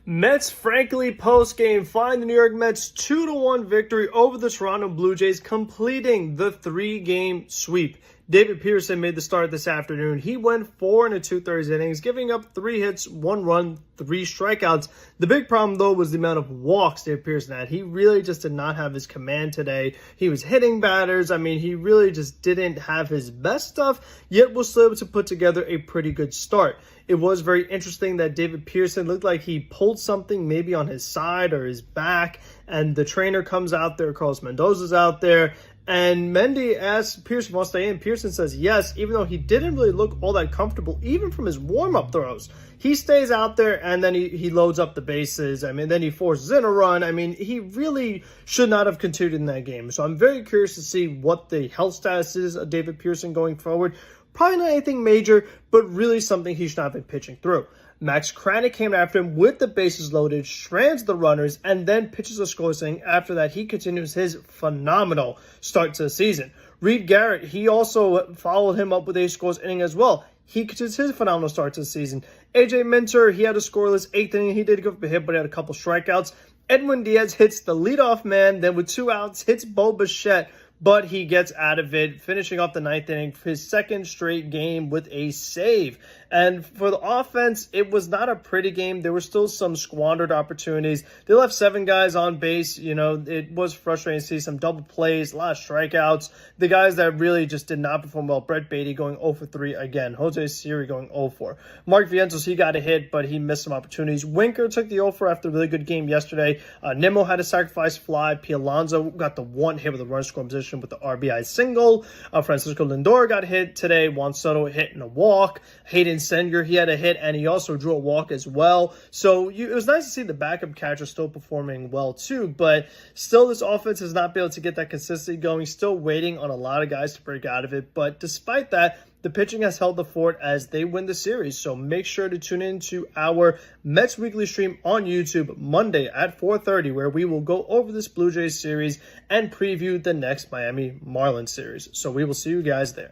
Mets frankly post-game find the New York Mets 2-1 victory over the Toronto Blue Jays, completing the 3-game sweep. David Peterson made the start this afternoon. He went 4 2/3 innings, giving up 3 hits, 1 run, 3 strikeouts. The big problem, though, was the amount of walks David Peterson had. He really just did not have his command today. He was hitting batters. He really just didn't have his best stuff, yet was still able to put together a pretty good start. It was very interesting that David Peterson looked like he pulled something maybe on his side or his back, and the trainer comes out there, Carlos Mendoza's out there, and Mendy asks Pearson, wants to stay in. Pearson says yes, even though he didn't really look all that comfortable, even from his warm-up throws. He stays out there, and then he loads up the bases. Then he forces in a run. He really should not have continued in that game. So I'm very curious to see what the health status is of David Pearson going forward. Probably not anything major, but really something he should not have been pitching through. Max Kranick came after him with the bases loaded, strands the runners, and then pitches a scoreless inning. After that, he continues his phenomenal start to the season. Reed Garrett, he also followed him up with a scoreless inning as well. He continues his phenomenal start to the season. AJ Minter, he had a scoreless 8th inning. He did give up a hit, but he had a couple strikeouts. Edwin Diaz hits the leadoff man, then with 2 outs, hits Bo Bichette, but he gets out of it, finishing off the 9th inning, his 2nd straight game with a save. And for the offense, it was not a pretty game. There were still some squandered opportunities. They left 7 guys on base. It was frustrating to see some double plays, a lot of strikeouts. The guys that really just did not perform well, Brett Beatty going 0 for 3 again. Jose Siri going 0 for. Mark Vientos, he got a hit, but he missed some opportunities. Winker took the 0 for after a really good game yesterday. Nimmo had a sacrifice fly. P. Alonso got the 1 hit with a run scoring position with the RBI single. Francisco Lindor got hit today. Juan Soto hit in a walk. Hayden Senger, he had a hit, and he also drew a walk as well. So it was nice to see the backup catcher still performing well too, but still this offense has not been able to get that consistency going. Still waiting on a lot of guys to break out of it, but despite that, the pitching has held the fort as they win the series. So make sure to tune in to our Mets Weekly stream on YouTube Monday at 4:30, where we will go over this Blue Jays series and preview the next Miami Marlins series. So we will see you guys there.